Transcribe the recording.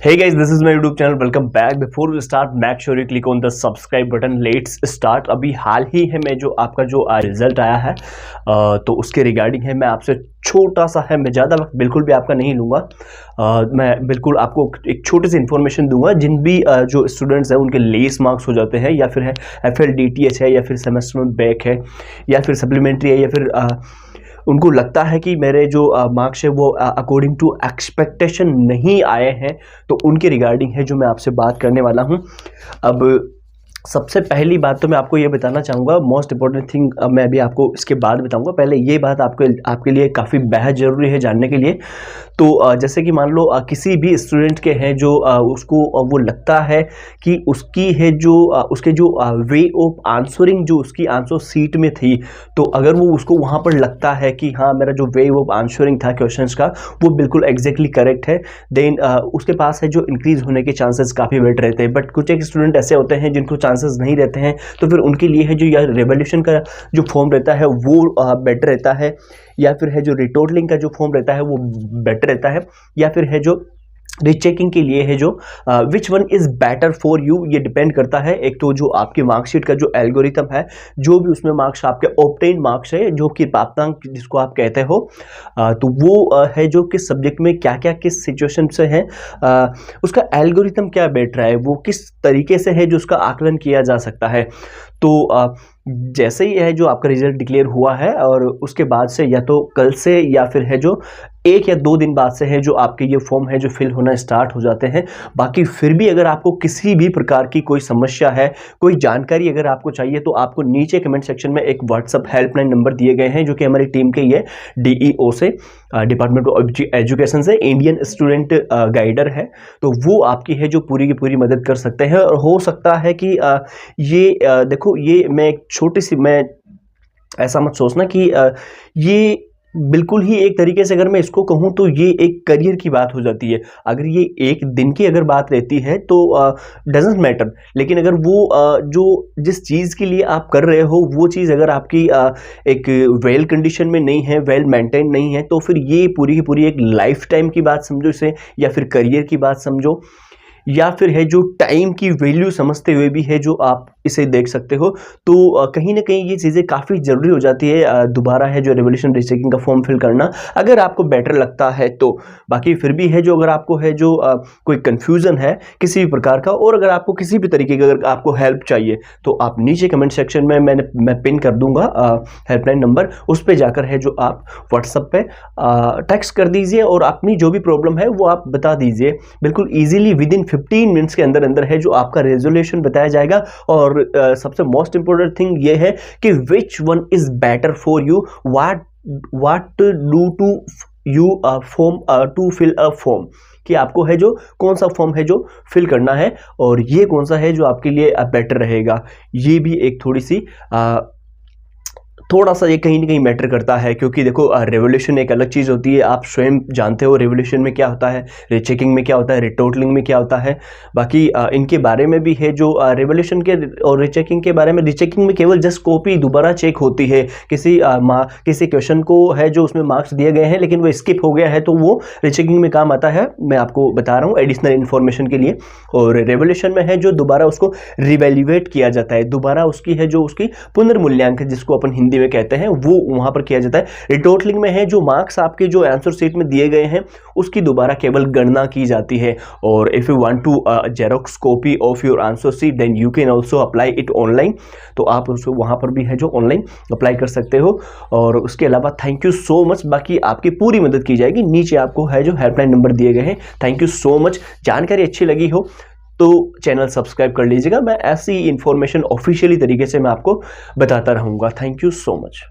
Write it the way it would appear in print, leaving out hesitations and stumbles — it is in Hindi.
Hey guys, this is my YouTube channel. Welcome back. Before we start, make sure you click on the subscribe button. Let's start. अभी हाल ही है मैं जो आपका जो रिजल्ट आया है तो उसके रिगार्डिंग है मैं आपसे छोटा सा है, मैं ज़्यादा वक्त बिल्कुल भी आपका नहीं लूँगा। मैं बिल्कुल आपको एक छोटी सी इन्फॉर्मेशन दूंगा। जिन भी जो स्टूडेंट्स हैं उनके लेस मार्क्स हो जाते हैं या फिर है FLDTH है या फिर सेमेस्टर में बैक है या फिर सप्लीमेंट्री है या फिर उनको लगता है कि मेरे जो मार्क्स है वो अकॉर्डिंग टू एक्सपेक्टेशन नहीं आए हैं, तो उनके रिगार्डिंग है जो मैं आपसे बात करने वाला हूं। अब सबसे पहली बात तो मैं आपको ये बताना चाहूँगा, मोस्ट इंपॉर्टेंट थिंग मैं अभी आपको इसके बाद बताऊँगा। पहले ये बात आपके लिए काफ़ी बेहद ज़रूरी है जानने के लिए। तो जैसे कि मान लो किसी भी स्टूडेंट के हैं जो उसको वो लगता है कि उसकी है जो उसके जो वे ऑफ आंसरिंग जो उसकी आंसर सीट में थी, तो अगर वो उसको वहाँ पर लगता है कि हाँ मेरा जो वे ऑफ आंसरिंग था क्वेश्चंस का वो बिल्कुल एग्जैक्टली करेक्ट है, देन उसके पास है जो इंक्रीज होने के चांसेस काफ़ी बेटर रहते हैं। बट कुछ एक स्टूडेंट ऐसे होते हैं जिनको चांसेस नहीं रहते हैं, तो फिर उनके लिए है जो यह रिवोल्यूशन का जो फॉर्म रहता है वो बेटर रहता है, या फिर है जो रिटोटलिंग का जो फॉर्म रहता है वो बेटर रहता है, या फिर है जो रीचेकिंग के लिए है जो which one is better for you. ये डिपेंड करता है एक तो जो आपकी मार्कशीट का जो एल्गोरिथम है, जो भी उसमें मार्क्स आपके ऑब्टेन मार्क्स है जो कि प्राप्तांक जिसको आप कहते हो, तो वो है जो किस सब्जेक्ट में क्या क्या किस सिचुएशन से है, उसका एल्गोरिथम क्या बैठ रहा है, वो किस तरीके से है जो उसका आकलन किया जा सकता है। तो जैसे ही है जो आपका रिजल्ट डिक्लेयर हुआ है और उसके बाद से या तो कल से या फिर है जो 1 या 2 दिन बाद से है जो आपके ये फॉर्म है जो फिल होना स्टार्ट हो जाते हैं। बाकी फिर भी अगर आपको किसी भी प्रकार की कोई समस्या है, कोई जानकारी अगर आपको चाहिए, तो आपको नीचे कमेंट सेक्शन में एक व्हाट्सअप हेल्पलाइन नंबर दिए गए हैं जो कि हमारी टीम के ये DEO से डिपार्टमेंट ऑफ एजुकेशन से इंडियन स्टूडेंट गाइडर है, तो वो आपकी है जो पूरी की पूरी मदद कर सकते हैं। और हो सकता है कि ये देखो, ये मैं एक छोटी सी, मैं ऐसा मत सोचना कि ये बिल्कुल ही एक तरीके से अगर मैं इसको कहूँ तो ये एक करियर की बात हो जाती है। अगर ये एक दिन की अगर बात रहती है तो डजेंट मैटर, लेकिन अगर वो जो जिस चीज़ के लिए आप कर रहे हो वो चीज़ अगर आपकी एक वेल कंडीशन में नहीं है, वेल मेंटेन नहीं है, तो फिर ये पूरी की पूरी एक लाइफ टाइम की बात समझो इसे, या फिर करियर की बात समझो, या फिर है जो टाइम की वैल्यू समझते हुए भी है जो आप इसे देख सकते हो। तो कहीं ना कहीं ये चीज़ें काफ़ी ज़रूरी हो जाती है दोबारा है जो रिवोल्यूशन रीचेकिंग का फॉर्म फिल करना, अगर आपको बेटर लगता है तो। बाकी फिर भी है जो अगर आपको है जो कोई कन्फ्यूज़न है किसी भी प्रकार का, और अगर आपको किसी भी तरीके की अगर आपको हेल्प चाहिए, तो आप नीचे कमेंट सेक्शन में मैं पिन कर दूंगा हेल्पलाइन नंबर, उस पर जाकर है जो आप व्हाट्सएप पे टेक्स्ट कर दीजिए और अपनी जो भी प्रॉब्लम है वो आप बता दीजिए। बिल्कुल ईजिली विद इन 15 मिनट्स के अंदर अंदर है जो आपका रेजोल्यूशन बताया जाएगा। और सबसे मोस्ट इंपोर्टेंट थिंग ये है कि which one is better for you, what do to you form to fill a form, कि आपको है जो कौन सा फॉर्म है जो फिल करना है और ये कौन सा है जो आपके लिए बेटर रहेगा। ये भी एक थोड़ा सा ये कहीं ना कहीं मैटर करता है, क्योंकि देखो रिवोल्यूशन एक अलग चीज़ होती है, आप स्वयं जानते हो रिवोल्यूशन में क्या होता है, रीचेकिंग में क्या होता है, रिटोटलिंग में क्या होता है। बाकी इनके बारे में भी है जो रिवोल्यूशन के और रीचेकिंग के बारे में, रीचेकिंग में केवल जस्ट कॉपी दोबारा चेक होती है, किसी क्वेश्चन को है जो उसमें मार्क्स दिए गए हैं लेकिन वो स्किप हो गया है, तो वो रीचेकिंग में काम आता है। मैं आपको बता रहा हूँ एडिशनल इन्फॉर्मेशन के लिए। और रिवोल्यूशन में है जो दोबारा उसको रिवैल्यूएट किया जाता है, दोबारा उसकी है जो उसकी पुनर्मूल्यांकन जिसको अपन हिंदी में कहते हैं वो वहां पर किया जाता है। रिटोटलिंग में है जो मार्क्स आपके जो आंसर शीट में दिए गए हैं उसकी दोबारा केवल गणना की जाती है। और if you want to xerox copy of your answer sheet then you can also apply it online, तो आप उसको वहां पर भी है जो ऑनलाइन अप्लाई कर सकते हो। और उसके अलावा थैंक यू सो मच, बाकी आपकी पूरी मदद की जाएगी। नीचे आपको है जो हेल्पलाइन नंबर दिए गए हैं। Thank you so much. जानकारी अच्छी लगी हो तो चैनल सब्सक्राइब कर लीजिएगा। मैं ऐसी इंफॉर्मेशन ऑफिशियली तरीके से मैं आपको बताता रहूँगा। Thank you so much.